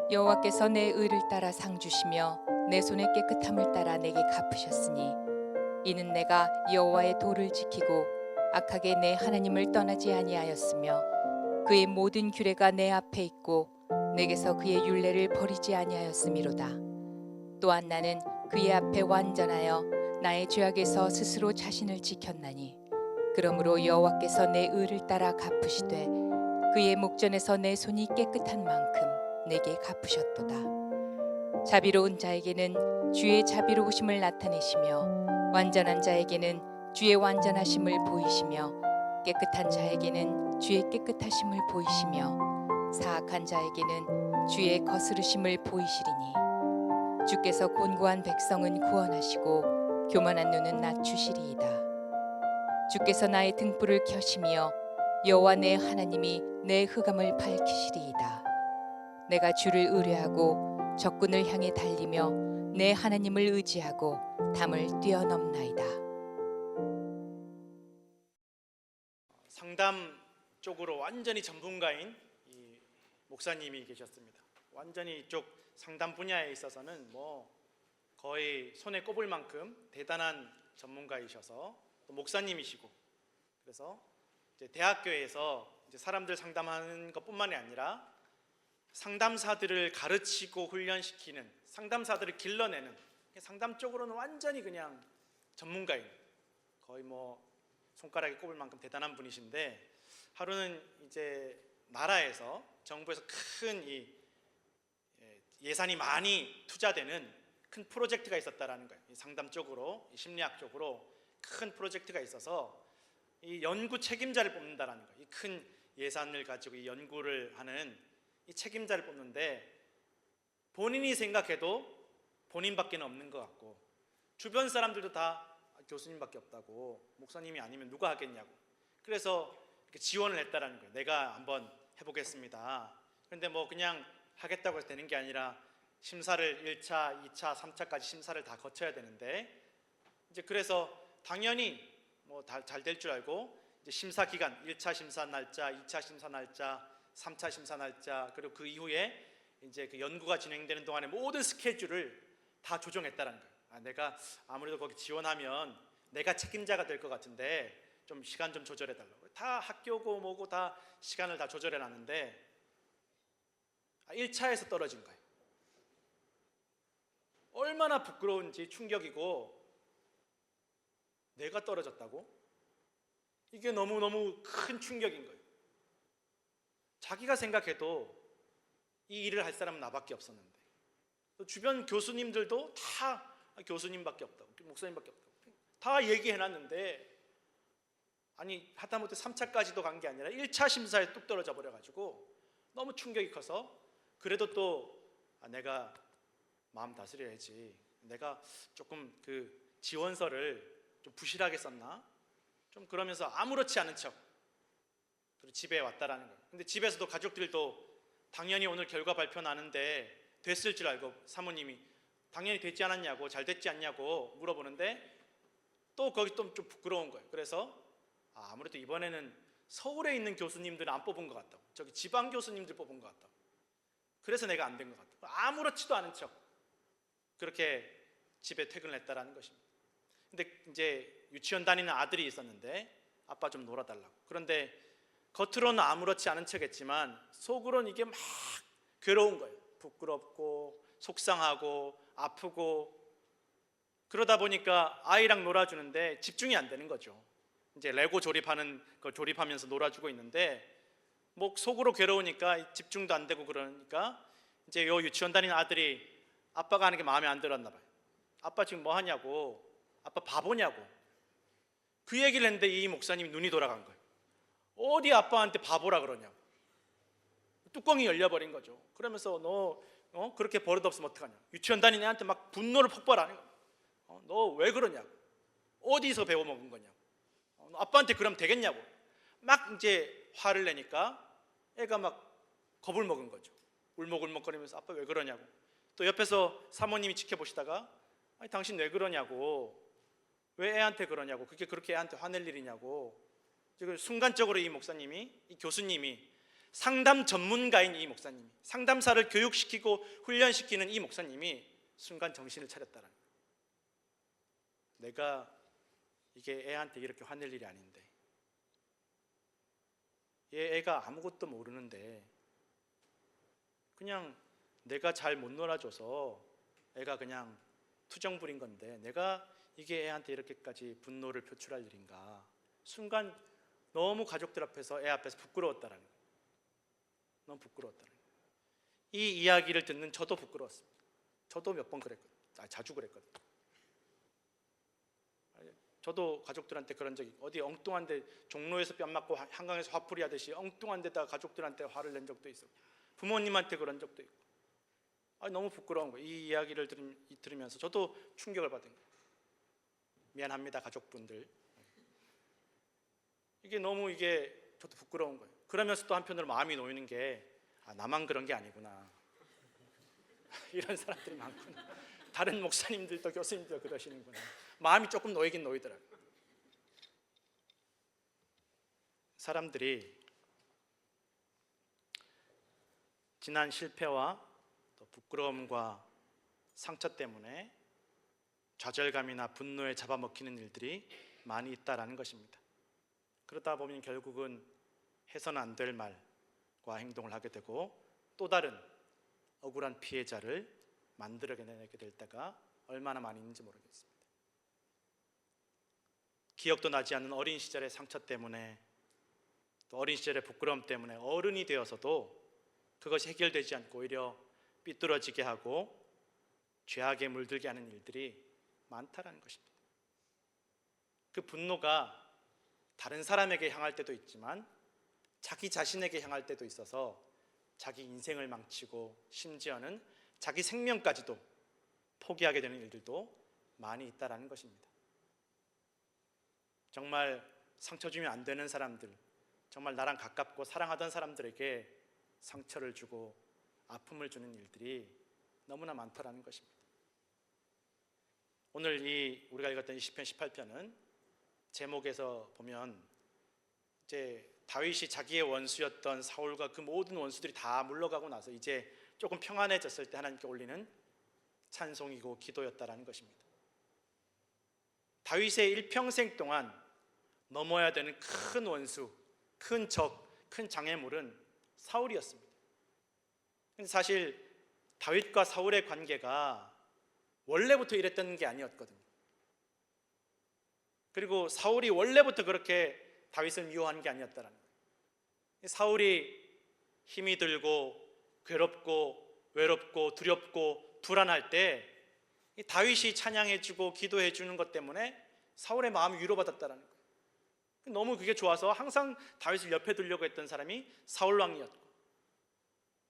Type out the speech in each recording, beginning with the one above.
여호와께서 내 의를 따라 상 주시며 내 손의 깨끗함을 따라 내게 갚으셨으니 이는 내가 여호와의 도를 지키고 악하게 내 하나님을 떠나지 아니하였으며 그의 모든 규례가 내 앞에 있고 내게서 그의 율례를 버리지 아니하였음이로다. 또한 나는 그의 앞에 완전하여 나의 죄악에서 스스로 자신을 지켰나니 그러므로 여호와께서 내 의를 따라 갚으시되 그의 목전에서 내 손이 깨끗한 만큼 내게 갚으셨도다. 자비로운 자에게는 주의 자비로우심을 나타내시며 완전한 자에게는 주의 완전하심을 보이시며 깨끗한 자에게는 주의 깨끗하심을 보이시며 사악한 자에게는 주의 거스르심을 보이시리니 주께서 곤고한 백성은 구원하시고 교만한 눈은 낮추시리이다. 주께서 나의 등불을 켜시며 여호와 내 하나님이 내 흑암을 밝히시리이다. 내가 주를 의뢰하고 적군을 향해 달리며 내 하나님을 의지하고 담을 뛰어넘나이다. 상담 쪽으로 완전히 전문가인 이 목사님이 계셨습니다. 완전히 이쪽 상담 분야에 있어서는 뭐 거의 손에 꼽을 만큼 대단한 전문가이셔서 또 목사님이시고, 그래서 이제 대학교에서 이제 사람들 상담하는 것뿐만이 아니라 상담사들을 가르치고 훈련시키는, 상담사들을 길러내는, 상담 쪽으로는 완전히 그냥 전문가인, 거의 뭐 손가락에 꼽을 만큼 대단한 분이신데, 하루는 이제 나라에서, 정부에서 큰 이 예산이 많이 투자되는 큰 프로젝트가 있었다라는 거예요. 이 상담 쪽으로, 이 심리학 쪽으로 큰 프로젝트가 있어서 이 연구 책임자를 뽑는다라는 거예요. 이 큰 예산을 가지고 이 연구를 하는 이 책임자를 뽑는데, 본인이 생각해도 본인밖에 없는 것 같고 주변 사람들도 다 교수님밖에 없다고, 목사님이 아니면 누가 하겠냐고, 그래서 이렇게 지원을 했다라는 거예요. 내가 한번 해보겠습니다. 그런데 뭐 그냥 하겠다고 해서 되는 게 아니라 심사를 1차, 2차, 3차까지 심사를 다 거쳐야 되는데, 이제 그래서 당연히 뭐 잘 될 줄 알고 이제 심사 기간, 1차 심사 날짜, 2차 심사 날짜, 3차 심사 날짜, 그리고 그 이후에 이제 그 연구가 진행되는 동안에 모든 스케줄을 다 조정했다는 거예요. 내가 아무래도 거기 지원하면 내가 책임자가 될 것 같은데 좀 시간 좀 조절해 달라고. 다 학교고 뭐고 다 시간을 다 조절해 놨는데 1차에서 떨어진 거예요. 얼마나 부끄러운지, 충격이고, 내가 떨어졌다고? 이게 너무너무 큰 충격인 거예요. 자기가 생각해도 이 일을 할 사람은 나밖에 없었는데, 주변 교수님들도 다 교수님밖에 없다고, 목사님밖에 없다고 다 얘기해놨는데, 아니 하다못해 3차까지도 간 게 아니라 1차 심사에 뚝 떨어져 버려가지고 너무 충격이 커서, 그래도 또 내가 마음 다스려야지, 내가 조금 그 지원서를 좀 부실하게 썼나, 좀 그러면서 아무렇지 않은 척 그리고 집에 왔다라는 거예요. 근데 집에서도 가족들도 당연히 오늘 결과 발표 나는데 됐을 줄 알고, 사모님이 당연히 됐지 않았냐고, 잘 됐지 않냐고 물어보는데 또 거기 또 좀 부끄러운 거예요. 그래서 아무래도 이번에는 서울에 있는 교수님들은 안 뽑은 것 같다고, 저기 지방 교수님들 뽑은 것 같다고, 그래서 내가 안 된 것 같다고, 아무렇지도 않은 척 그렇게 집에 퇴근을 했다라는 것입니다. 근데 이제 유치원 다니는 아들이 있었는데 아빠 좀 놀아달라고. 그런데 겉으로는 아무렇지 않은 척 했지만 속으로는 이게 막 괴로운 거예요. 부끄럽고 속상하고 아프고, 그러다 보니까 아이랑 놀아주는데 집중이 안 되는 거죠. 이제 레고 조립하는 거 조립하면서 놀아주고 있는데 뭐 속으로 괴로우니까 집중도 안 되고, 그러니까 이제 요 유치원 다니는 아들이 아빠가 하는 게 마음에 안 들었나 봐요. 아빠 지금 뭐 하냐고, 아빠 바보냐고, 그 얘기를 했는데 이 목사님이 눈이 돌아간 거예요. 어디 아빠한테 바보라 그러냐고. 뚜껑이 열려버린 거죠. 그러면서 너 그렇게 버릇없으면 어떡하냐, 유치원 다니는 애한테 막 분노를 폭발하는 거예요. 너 왜 그러냐고, 어디서 배워먹은 거냐고, 아빠한테 그러면 되겠냐고, 막 이제 화를 내니까 애가 막 겁을 먹은 거죠. 울먹울먹거리면서 아빠 왜 그러냐고. 또 옆에서 사모님이 지켜보시다가 아니 당신 왜 그러냐고, 왜 애한테 그러냐고, 그게 그렇게 애한테 화낼 일이냐고. 지금 순간적으로 이 목사님이, 이 교수님이 상담 전문가인 이 목사님이, 상담사를 교육시키고 훈련시키는 이 목사님이 순간 정신을 차렸다는 거예요. 내가 이게 애한테 이렇게 화낼 일이 아닌데, 얘 애가 아무것도 모르는데 그냥 내가 잘 못 놀아줘서 애가 그냥 투정 부린 건데 내가 이게 애한테 이렇게까지 분노를 표출할 일인가. 순간 너무 가족들 앞에서, 애 앞에서 부끄러웠다라는 거예요. 너무 부끄러웠다는 거예요. 이 이야기를 듣는 저도 부끄러웠습니다. 저도 몇 번 그랬거든요. 자주 그랬거든요. 저도 가족들한테 그런 적이, 어디 엉뚱한데 종로에서 뺨 맞고 한강에서 화풀이 하듯이 엉뚱한 데다가 가족들한테 화를 낸 적도 있었고, 부모님한테 그런 적도 있고, 너무 부끄러운 거예요. 이 이야기를 들으면서 저도 충격을 받은 거예요. 미안합니다, 가족분들. 이게 너무 저도 부끄러운 거예요. 그러면서 또 한편으로 마음이 놓이는 게, 나만 그런 게 아니구나. 이런 사람들이 많구나. 다른 목사님들도 교수님들도 그러시는구나. 마음이 조금 놓이긴 놓이더라고요. 사람들이 지난 실패와 또 부끄러움과 상처 때문에 좌절감이나 분노에 잡아먹히는 일들이 많이 있다라는 것입니다. 그러다 보면 결국은 해서는 안 될 말과 행동을 하게 되고 또 다른 억울한 피해자를 만들어내게 될 때가 얼마나 많이 있는지 모르겠습니다. 기억도 나지 않는 어린 시절의 상처 때문에, 또 어린 시절의 부끄러움 때문에 어른이 되어서도 그것이 해결되지 않고 오히려 삐뚤어지게 하고 죄악에 물들게 하는 일들이 많다라는 것입니다. 그 분노가 다른 사람에게 향할 때도 있지만 자기 자신에게 향할 때도 있어서 자기 인생을 망치고 심지어는 자기 생명까지도 포기하게 되는 일들도 많이 있다라는 것입니다. 정말 상처 주면 안 되는 사람들, 정말 나랑 가깝고 사랑하던 사람들에게 상처를 주고 아픔을 주는 일들이 너무나 많다라는 것입니다. 오늘 우리가 읽었던 이 시편 18편은 제목에서 보면 이제 다윗이 자기의 원수였던 사울과 그 모든 원수들이 다 물러가고 나서 이제 조금 평안해졌을 때 하나님께 올리는 찬송이고 기도였다라는 것입니다. 다윗의 일평생 동안 넘어야 되는 큰 원수, 큰 적, 큰 장애물은 사울이었습니다. 근데 사실 다윗과 사울의 관계가 원래부터 이랬던 게 아니었거든요. 그리고 사울이 원래부터 그렇게 다윗을 미워하는 게 아니었다라는 거예요. 사울이 힘이 들고 괴롭고 외롭고 두렵고 불안할 때 다윗이 찬양해주고 기도해주는 것 때문에 사울의 마음이 위로받았다라는 거예요. 너무 그게 좋아서 항상 다윗을 옆에 두려고 했던 사람이 사울 왕이었고,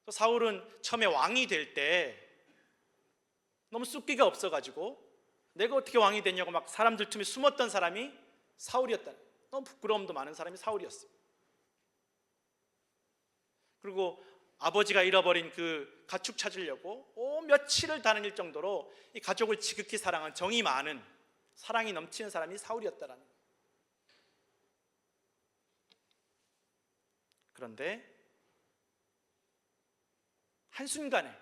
또 사울은 처음에 왕이 될 때 너무 쑥기가 없어가지고 내가 어떻게 왕이 되냐고 막 사람들 틈에 숨었던 사람이 사울이었다. 너무 부끄러움도 많은 사람이 사울이었어요. 그리고 아버지가 잃어버린 그 가축 찾으려고 며칠을 다닐 정도로 이 가족을 지극히 사랑한 정이 많은, 사랑이 넘치는 사람이 사울이었다라는 거예요. 그런데 한순간에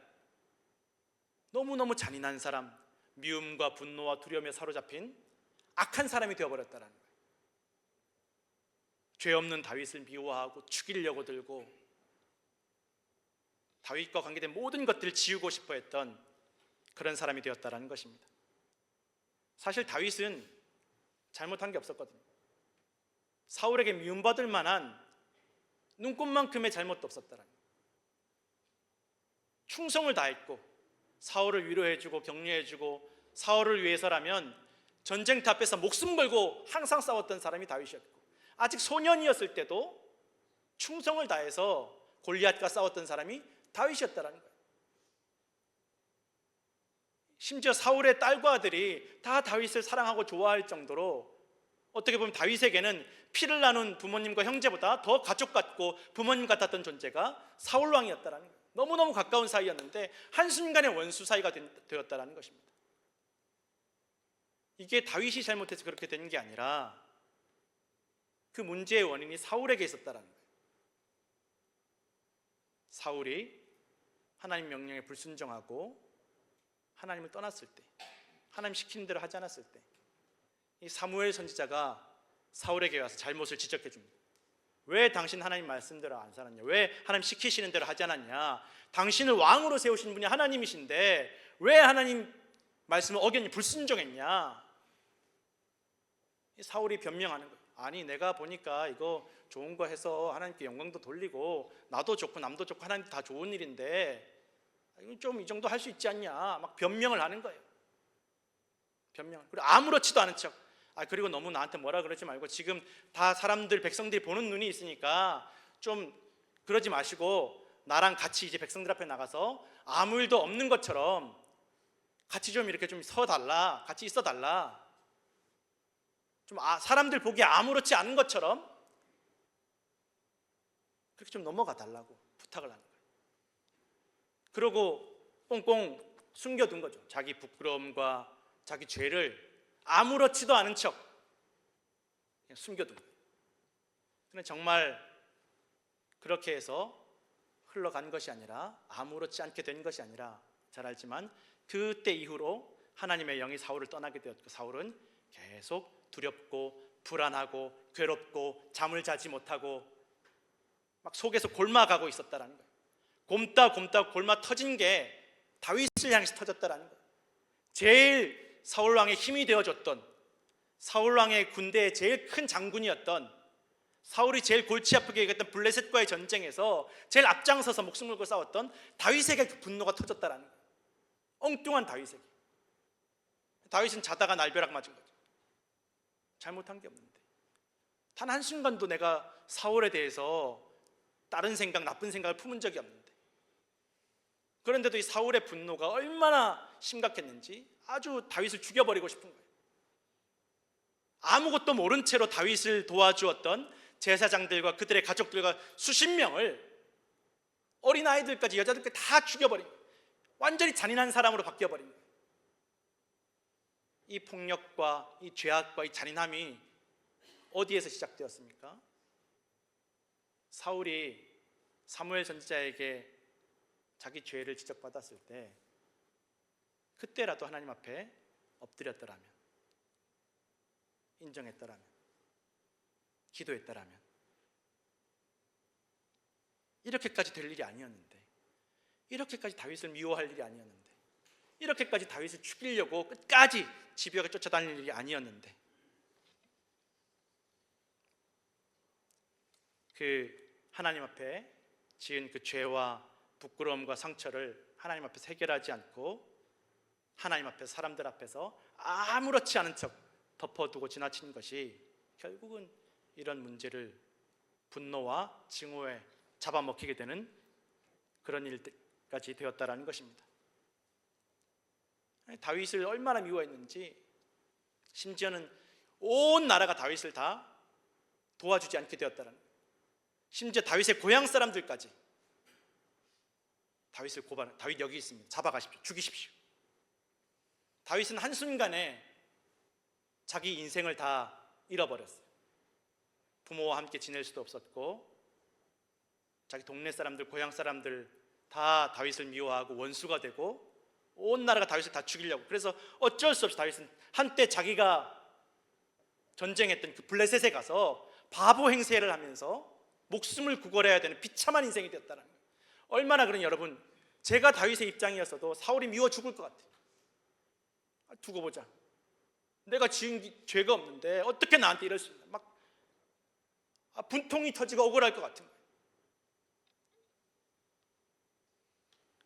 너무너무 잔인한 사람, 미움과 분노와 두려움에 사로잡힌 악한 사람이 되어버렸다는 거예요. 죄 없는 다윗을 미워하고 죽이려고 들고 다윗과 관계된 모든 것들을 지우고 싶어 했던 그런 사람이 되었다는 것입니다. 사실 다윗은 잘못한 게 없었거든요. 사울에게 미움받을 만한 눈꼽만큼의 잘못도 없었다는 거예요. 충성을 다했고 사울을 위로해주고 격려해주고 사울을 위해서라면 전쟁터 앞에서 목숨 걸고 항상 싸웠던 사람이 다윗이었고, 아직 소년이었을 때도 충성을 다해서 골리앗과 싸웠던 사람이 다윗이었다는 거예요. 심지어 사울의 딸과 아들이 다 다윗을 사랑하고 좋아할 정도로 어떻게 보면 다윗에게는 피를 나눈 부모님과 형제보다 더 가족 같고 부모님 같았던 존재가 사울 왕이었다는 거예요. 너무너무 가까운 사이였는데 한순간에 원수 사이가 되었다는 것입니다. 이게 다윗이 잘못해서 그렇게 된 게 아니라 그 문제의 원인이 사울에게 있었다는 거예요. 사울이 하나님 명령에 불순종하고 하나님을 떠났을 때, 하나님 시키는 대로 하지 않았을 때, 이 사무엘 선지자가 사울에게 와서 잘못을 지적해 줍니다. 왜 당신 하나님 말씀대로 안 살았냐? 왜 하나님 시키시는 대로 하지 않았냐? 당신을 왕으로 세우신 분이 하나님이신데 왜 하나님 말씀을 어겼냐? 불순종했냐? 사울이 변명하는 거예요. 아니, 내가 보니까 이거 좋은 거 해서 하나님께 영광도 돌리고 나도 좋고 남도 좋고 하나님도 다 좋은 일인데 좀 이 정도 할 수 있지 않냐? 막 변명을 하는 거예요. 변명. 그리고 아무렇지도 않은 척. 그리고 너무 나한테 뭐라 그러지 말고 지금 다 사람들 백성들이 보는 눈이 있으니까 좀 그러지 마시고 나랑 같이 이제 백성들 앞에 나가서 아무 일도 없는 것처럼 같이 좀 이렇게 좀 서달라, 같이 있어 달라. 좀 사람들 보기에 아무렇지 않은 것처럼 그렇게 좀 넘어가 달라고 부탁을 하는 거예요. 그러고 꽁꽁 숨겨둔 거죠. 자기 부끄러움과 자기 죄를 아무렇지도 않은 척 그냥 숨겨둔 거예요. 근데 정말 그렇게 해서 흘러간 것이 아니라, 아무렇지 않게 된 것이 아니라, 잘 알지만 그때 이후로 하나님의 영이 사울을 떠나게 되었고, 사울은 계속 두렵고 불안하고 괴롭고 잠을 자지 못하고 막 속에서 골마가고 있었다라는 거예요. 곰따 골마 터진 게 다윗을 향해서 터졌다라는 거예요. 제일 사울 왕의 힘이 되어줬던, 사울 왕의 군대의 제일 큰 장군이었던, 사울이 제일 골치 아프게 얘기했던 블레셋과의 전쟁에서 제일 앞장서서 목숨 걸고 싸웠던 다윗에게 그 분노가 터졌다라는 거예요. 엉뚱한 다윗에게. 다윗은 자다가 날벼락 맞은 거죠. 잘못한 게 없는데 단 한순간도 내가 사울에 대해서 다른 생각, 나쁜 생각을 품은 적이 없는데, 그런데도 이 사울의 분노가 얼마나 심각했는지 아주 다윗을 죽여버리고 싶은 거예요. 아무것도 모른 채로 다윗을 도와주었던 제사장들과 그들의 가족들과 수십 명을, 어린아이들까지 여자들까지 다 죽여버린 거예요. 완전히 잔인한 사람으로 바뀌어버린 거예요. 이 폭력과 이 죄악과 이 잔인함이 어디에서 시작되었습니까? 사울이 사무엘 선지자에게 자기 죄를 지적받았을 때 그때라도 하나님 앞에 엎드렸더라면, 인정했더라면, 기도했더라면 이렇게까지 될 일이 아니었는데, 이렇게까지 다윗을 미워할 일이 아니었는데, 이렇게까지 다윗을 죽이려고 끝까지 집요하게 쫓아다닐 일이 아니었는데, 그 하나님 앞에 지은 그 죄와 부끄러움과 상처를 하나님 앞에서 해결하지 않고 하나님 앞에서, 사람들 앞에서 아무렇지 않은 척 덮어두고 지나친 것이 결국은 이런 문제를 분노와 증오에 잡아먹히게 되는 그런 일까지 되었다라는 것입니다. 다윗을 얼마나 미워했는지, 심지어는 온 나라가 다윗을 다 도와주지 않게 되었다는 거예요. 심지어 다윗의 고향 사람들까지 다윗을 고발, 다윗 여기 있습니다, 잡아가십시오, 죽이십시오. 다윗은 한순간에 자기 인생을 다 잃어버렸어요. 부모와 함께 지낼 수도 없었고, 자기 동네 사람들, 고향 사람들 다 다윗을 미워하고 원수가 되고, 온 나라가 다윗을 다 죽이려고. 그래서 어쩔 수 없이 다윗은 한때 자기가 전쟁했던 그 블레셋에 가서 바보 행세를 하면서 목숨을 구걸해야 되는 비참한 인생이 되었다는 거예요. 얼마나 그런, 여러분, 제가 다윗의 입장이었어도 사울이 미워 죽을 것 같아요. 두고 보자, 내가 지은 죄가 없는데 어떻게 나한테 이럴 수 있나, 막 분통이 터지고 억울할 것 같은 거예요.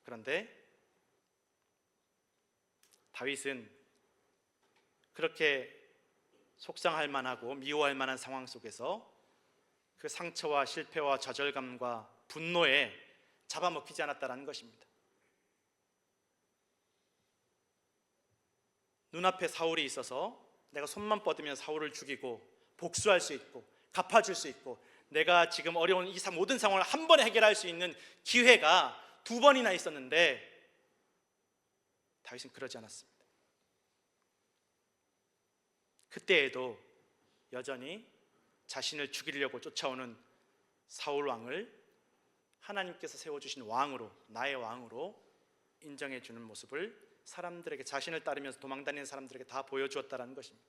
그런데 다윗은 그렇게 속상할 만하고 미워할 만한 상황 속에서 그 상처와 실패와 좌절감과 분노에 잡아먹히지 않았다는 것입니다. 눈앞에 사울이 있어서 내가 손만 뻗으면 사울을 죽이고 복수할 수 있고 갚아줄 수 있고, 내가 지금 어려운 이 모든 상황을 한 번에 해결할 수 있는 기회가 두 번이나 있었는데 다윗은 그러지 않았습니다. 그때에도 여전히 자신을 죽이려고 쫓아오는 사울 왕을 하나님께서 세워주신 왕으로, 나의 왕으로 인정해 주는 모습을 사람들에게, 자신을 따르면서 도망다니는 사람들에게 다 보여주었다는 것입니다.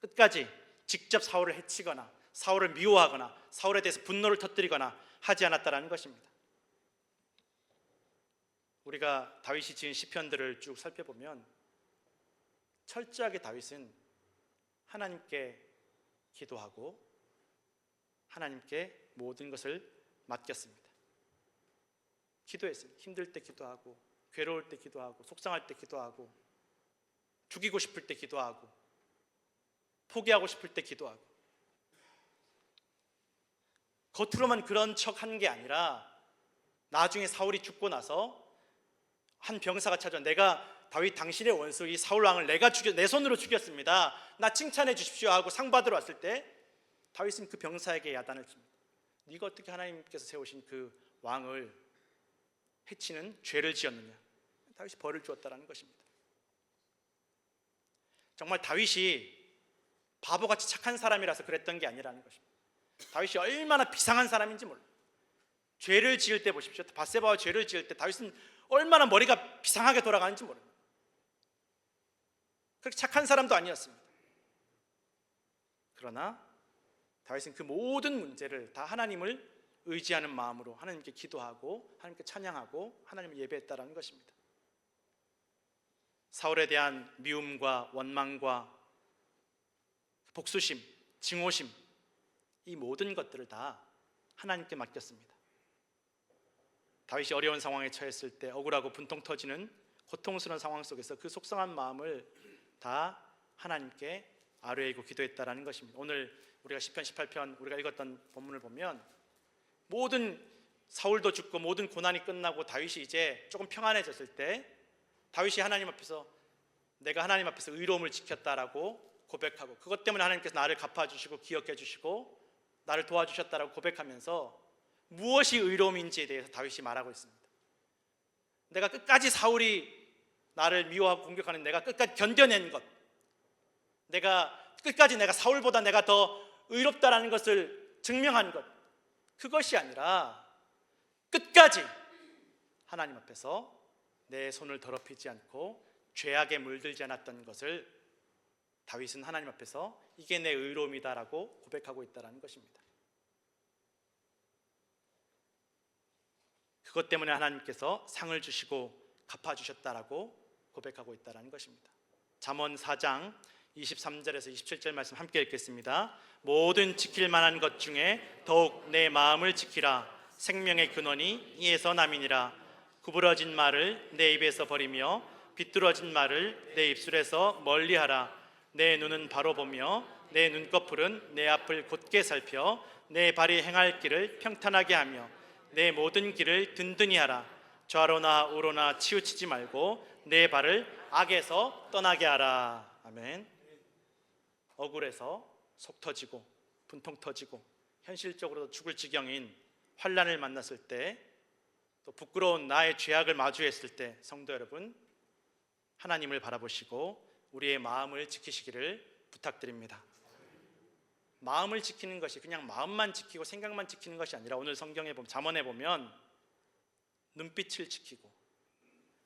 끝까지 직접 사울을 해치거나 사울을 미워하거나 사울에 대해서 분노를 터뜨리거나 하지 않았다는 것입니다. 우리가 다윗이 지은 시편들을 쭉 살펴보면 철저하게 다윗은 하나님께 기도하고 하나님께 모든 것을 맡겼습니다. 기도했습니다. 힘들 때 기도하고, 괴로울 때 기도하고, 속상할 때 기도하고, 죽이고 싶을 때 기도하고, 포기하고 싶을 때 기도하고. 겉으로만 그런 척 한 게 아니라 나중에 사울이 죽고 나서 한 병사가 찾아와, 내가 다윗 당신의 원수 이 사울 왕을 내 손으로 죽였습니다. 나 칭찬해 주십시오 하고 상 받으러 왔을 때 다윗은 그 병사에게 야단을 칩니다. 네가 어떻게 하나님께서 세우신 그 왕을 해치는 죄를 지었느냐. 다윗이 벌을 주었다는 것입니다. 정말 다윗이 바보같이 착한 사람이라서 그랬던 게 아니라는 것입니다. 다윗이 얼마나 비상한 사람인지 몰라요. 죄를 지을 때 보십시오. 밧세바와 죄를 지을 때 다윗은 얼마나 머리가 비상하게 돌아가는지 모릅니다. 그렇게 착한 사람도 아니었습니다. 그러나 다윗은 그 모든 문제를 다 하나님을 의지하는 마음으로 하나님께 기도하고 하나님께 찬양하고 하나님을 예배했다는 것입니다. 사울에 대한 미움과 원망과 복수심, 증오심, 이 모든 것들을 다 하나님께 맡겼습니다. 다윗이 어려운 상황에 처했을 때 억울하고 분통 터지는 고통스러운 상황 속에서 그 속상한 마음을 다 하나님께 아뢰이고 기도했다라는 것입니다. 오늘 우리가 시편 18편 우리가 읽었던 본문을 보면 모든 사울도 죽고 모든 고난이 끝나고 다윗이 이제 조금 평안해졌을 때 다윗이 하나님 앞에서 내가 하나님 앞에서 의로움을 지켰다라고 고백하고 그것 때문에 하나님께서 나를 갚아주시고 기억해 주시고 나를 도와주셨다라고 고백하면서 무엇이 의로움인지에 대해서 다윗이 말하고 있습니다. 내가 끝까지 사울이 나를 미워하고 공격하는 내가 끝까지 견뎌낸 것, 내가 끝까지 내가 사울보다 내가 더 의롭다라는 것을 증명한 것, 그것이 아니라 끝까지 하나님 앞에서 내 손을 더럽히지 않고 죄악에 물들지 않았던 것을 다윗은 하나님 앞에서 이게 내 의로움이다라고 고백하고 있다는 것입니다. 그것 때문에 하나님께서 상을 주시고 갚아주셨다라고 고백하고 있다는 것입니다. 잠언 4장 23절에서 27절 말씀 함께 읽겠습니다. 모든 지킬 만한 것 중에 더욱 내 마음을 지키라. 생명의 근원이 이에서 남이니라. 구부러진 말을 내 입에서 버리며 비뚤어진 말을 내 입술에서 멀리하라. 내 눈은 바로 보며 내 눈꺼풀은 내 앞을 곧게 살펴 내 발이 행할 길을 평탄하게 하며 내 모든 길을 든든히 하라. 좌로나 우로나 치우치지 말고 내 발을 악에서 떠나게 하라. 아멘. 억울해서 속 터지고 분통 터지고 현실적으로도 죽을 지경인 환난을 만났을 때, 또 부끄러운 나의 죄악을 마주했을 때 성도 여러분, 하나님을 바라보시고 우리의 마음을 지키시기를 부탁드립니다. 마음을 지키는 것이 그냥 마음만 지키고 생각만 지키는 것이 아니라 오늘 성경에 보면, 잠언에 보면 눈빛을 지키고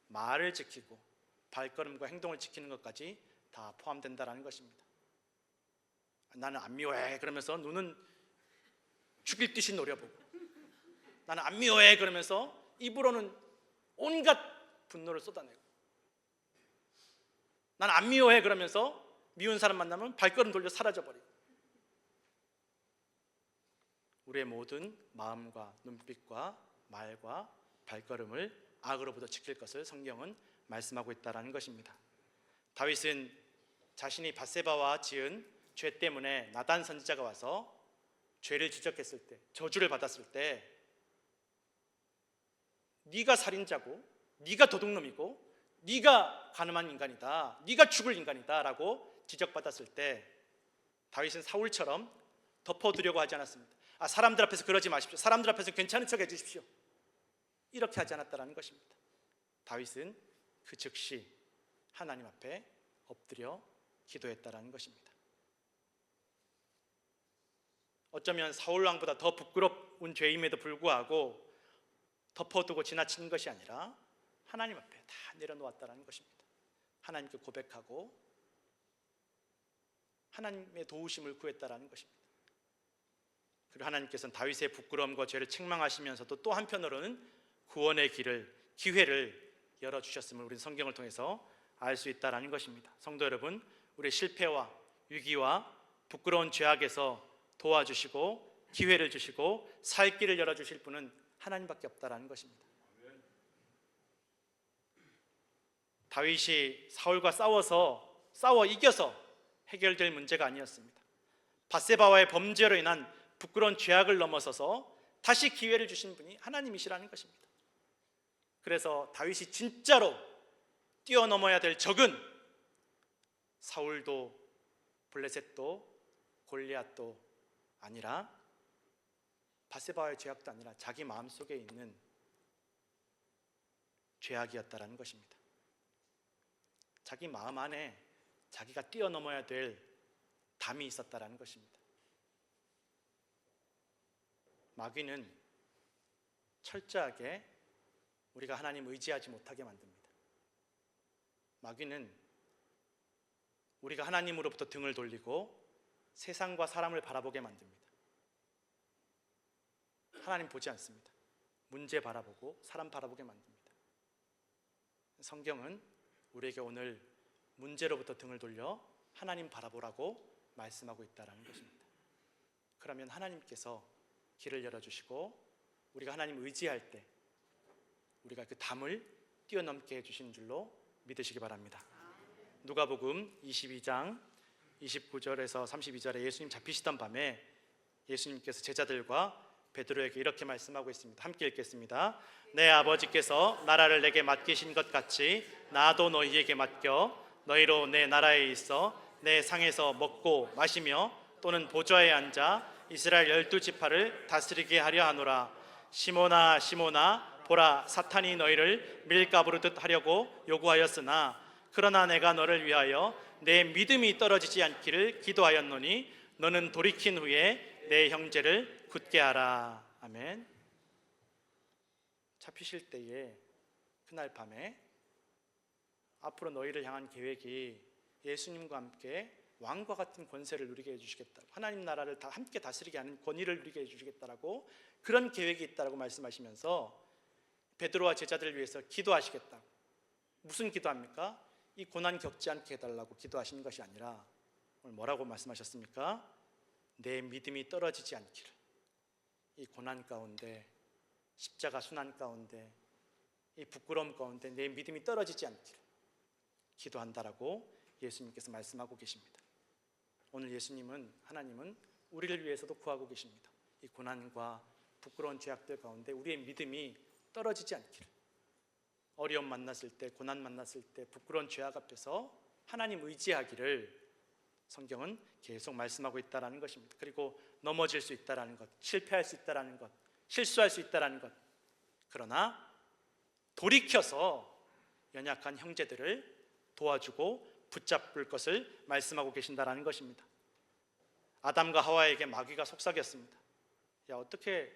말을 지키고 발걸음과 행동을 지키는 것까지 다 포함된다라는 것입니다. 나는 안 미워해 그러면서 눈은 죽일 듯이 노려보고, 나는 안 미워해 그러면서 입으로는 온갖 분노를 쏟아내고, 나는 안 미워해 그러면서 미운 사람 만나면 발걸음 돌려 사라져버리고, 우리의 모든 마음과 눈빛과 말과 발걸음을 악으로부터 지킬 것을 성경은 말씀하고 있다는 것입니다. 다윗은 자신이 밧세바와 지은 죄 때문에 나단 선지자가 와서 죄를 지적했을 때, 저주를 받았을 때, 네가 살인자고 네가 도둑놈이고 네가 가늠한 인간이다, 네가 죽을 인간이다 라고 지적받았을 때 다윗은 사울처럼 덮어두려고 하지 않았습니다. 사람들 앞에서 그러지 마십시오, 사람들 앞에서 괜찮은 척 해주십시오, 이렇게 하지 않았다는 것입니다. 다윗은 그 즉시 하나님 앞에 엎드려 기도했다는 것입니다. 어쩌면 사울 왕보다 더 부끄러운 죄임에도 불구하고 덮어두고 지나친 것이 아니라 하나님 앞에 다 내려놓았다는 것입니다. 하나님께 고백하고 하나님의 도우심을 구했다는 것입니다. 그리고 하나님께서는 다윗의 부끄러움과 죄를 책망하시면서도 또 한편으로는 구원의 기회를 열어주셨음을 우리는 성경을 통해서 알 수 있다는 것입니다. 성도 여러분, 우리의 실패와 위기와 부끄러운 죄악에서 도와주시고 기회를 주시고 살 길을 열어주실 분은 하나님밖에 없다는 것입니다. 다윗이 사울과 싸워 이겨서 해결될 문제가 아니었습니다. 밧세바와의 범죄로 인한 부끄러운 죄악을 넘어서서 다시 기회를 주신 분이 하나님이시라는 것입니다. 그래서 다윗이 진짜로 뛰어넘어야 될 적은 사울도 블레셋도 골리앗도 아니라 밧세바와의 죄악도 아니라 자기 마음속에 있는 죄악이었다라는 것입니다. 자기 마음 안에 자기가 뛰어넘어야 될 담이 있었다라는 것입니다. 마귀는 철저하게 우리가 하나님 의지하지 못하게 만듭니다. 마귀는 우리가 하나님으로부터 등을 돌리고 세상과 사람을 바라보게 만듭니다. 하나님 보지 않습니다. 문제 바라보고 사람 바라보게 만듭니다. 성경은 우리에게 오늘 문제로부터 등을 돌려 하나님 바라보라고 말씀하고 있다는 것입니다. 그러면 하나님께서 길을 열어주시고 우리가 하나님 의지할 때 우리가 그 담을 뛰어넘게 해주시는 줄로 믿으시기 바랍니다. 누가복음 22장 29절에서 32절에 예수님 잡히시던 밤에 예수님께서 제자들과 베드로에게 이렇게 말씀하고 있습니다. 함께 읽겠습니다. 내 아버지께서 나라를 내게 맡기신 것 같이 나도 너희에게 맡겨 너희로 내 나라에 있어 내 상에서 먹고 마시며 또는 보좌에 앉아 이스라엘 12지파를 다스리게 하려 하노라. 시몬아 시몬아 보라 사탄이 너희를 밀가부르듯 하려고 요구하였으나 그러나 내가 너를 위하여 내 믿음이 떨어지지 않기를 기도하였노니 너는 돌이킨 후에 내 형제를 굳게 하라. 아멘. 잡히실 때에 그날 밤에 앞으로 너희를 향한 계획이 예수님과 함께 왕과 같은 권세를 누리게 해주시겠다, 하나님 나라를 다 함께 다스리게 하는 권위를 누리게 해주시겠다라고 그런 계획이 있다라고 말씀하시면서 베드로와 제자들을 위해서 기도하시겠다. 무슨 기도합니까? 이 고난 겪지 않게 해달라고 기도하시는 것이 아니라 오늘 뭐라고 말씀하셨습니까? 내 믿음이 떨어지지 않기를, 이 고난 가운데 십자가 순환 가운데 이 부끄러움 가운데 내 믿음이 떨어지지 않기를 기도한다라고 예수님께서 말씀하고 계십니다. 오늘 예수님은, 하나님은 우리를 위해서도 구하고 계십니다. 이 고난과 부끄러운 죄악들 가운데 우리의 믿음이 떨어지지 않기를, 어려움 만났을 때, 고난 만났을 때, 부끄러운 죄악 앞에서 하나님 의지하기를 성경은 계속 말씀하고 있다는 것입니다. 그리고 넘어질 수 있다는 것, 실패할 수 있다는 것, 실수할 수 있다는 것, 그러나 돌이켜서 연약한 형제들을 도와주고 붙잡을 것을 말씀하고 계신다는 것입니다. 아담과 하와에게 마귀가 속삭였습니다. 야, 어떻게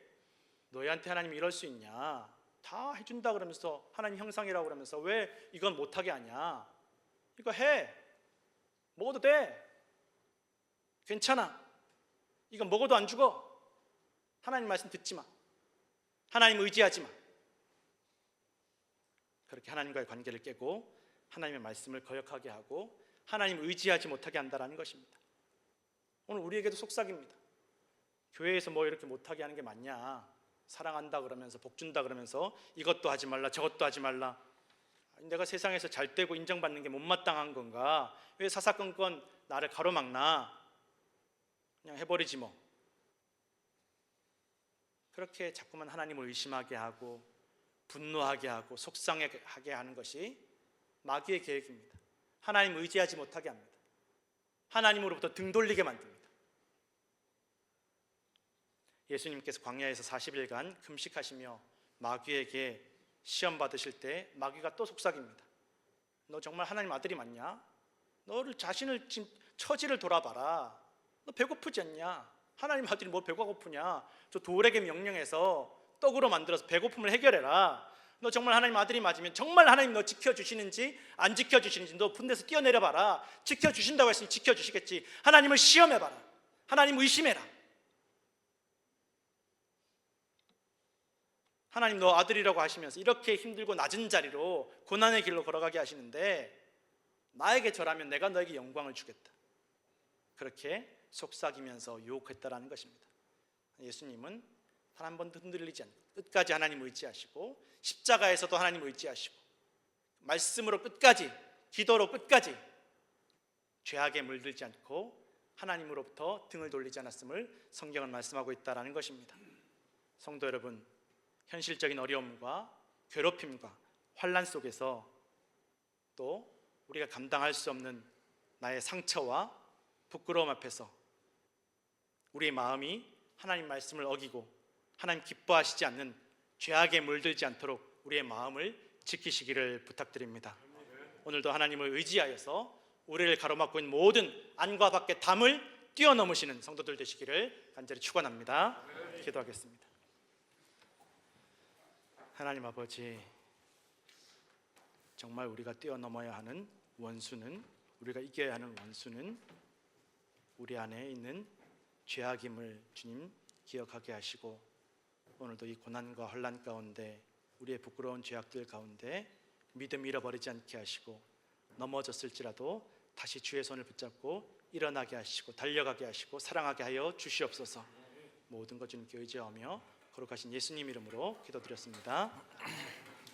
너희한테 하나님이 이럴 수 있냐, 다 해준다 그러면서 하나님 형상이라고 그러면서 왜 이건 못하게 하냐, 이거 해, 먹어도 돼, 괜찮아, 이건 먹어도 안 죽어, 하나님 말씀 듣지 마, 하나님 의지하지 마. 그렇게 하나님과의 관계를 깨고 하나님의 말씀을 거역하게 하고 하나님 의지하지 못하게 한다는 것입니다. 오늘 우리에게도 속삭입니다. 교회에서 뭐 이렇게 못하게 하는 게 맞냐, 사랑한다 그러면서 복 준다 그러면서 이것도 하지 말라 저것도 하지 말라, 내가 세상에서 잘 되고 인정받는 게 못마땅한 건가, 왜 사사건건 나를 가로막나, 그냥 해버리지 뭐. 그렇게 자꾸만 하나님을 의심하게 하고 분노하게 하고 속상하게 하는 것이 마귀의 계획입니다. 하나님 의지하지 못하게 합니다. 하나님으로부터 등 돌리게 만듭니다. 예수님께서 광야에서 40일간 금식하시며 마귀에게 시험 받으실 때 마귀가 또 속삭입니다. 너 정말 하나님 아들이 맞냐? 너를 자신을 지금 처지를 돌아봐라. 너 배고프지 않냐? 하나님 아들이 뭐 배가 고프냐? 저 돌에게 명령해서 떡으로 만들어서 배고픔을 해결해라. 너 정말 하나님 아들이 맞으면 정말 하나님 너 지켜주시는지 안 지켜주시는지 너 분대에서 뛰어내려봐라. 지켜주신다고 했으니 지켜주시겠지. 하나님을 시험해봐라. 하나님 의심해라. 하나님 너 아들이라고 하시면서 이렇게 힘들고 낮은 자리로 고난의 길로 걸어가게 하시는데 나에게 절하면 내가 너에게 영광을 주겠다. 그렇게 속삭이면서 유혹했다라는 것입니다. 예수님은 단 한 번도 흔들리지 않고 끝까지 하나님 의지하시고 십자가에서도 하나님 의지하시고 말씀으로 끝까지 기도로 끝까지 죄악에 물들지 않고 하나님으로부터 등을 돌리지 않았음을 성경은 말씀하고 있다라는 것입니다. 성도 여러분, 현실적인 어려움과 괴롭힘과 환난 속에서 또 우리가 감당할 수 없는 나의 상처와 부끄러움 앞에서 우리의 마음이 하나님 말씀을 어기고 하나님 기뻐하시지 않는 죄악에 물들지 않도록 우리의 마음을 지키시기를 부탁드립니다. 오늘도 하나님을 의지하여서 우리를 가로막고 있는 모든 안과 밖의 담을 뛰어넘으시는 성도들 되시기를 간절히 축원합니다. 기도하겠습니다. 하나님 아버지, 정말 우리가 뛰어넘어야 하는 원수는, 우리가 이겨야 하는 원수는 우리 안에 있는 죄악임을 주님 기억하게 하시고, 오늘도 이 고난과 혼란 가운데 우리의 부끄러운 죄악들 가운데 믿음 잃어버리지 않게 하시고, 넘어졌을지라도 다시 주의 손을 붙잡고 일어나게 하시고 달려가게 하시고 사랑하게 하여 주시옵소서. 모든 것 주님께 의지하며 거룩하신 예수님 이름으로 기도드렸습니다.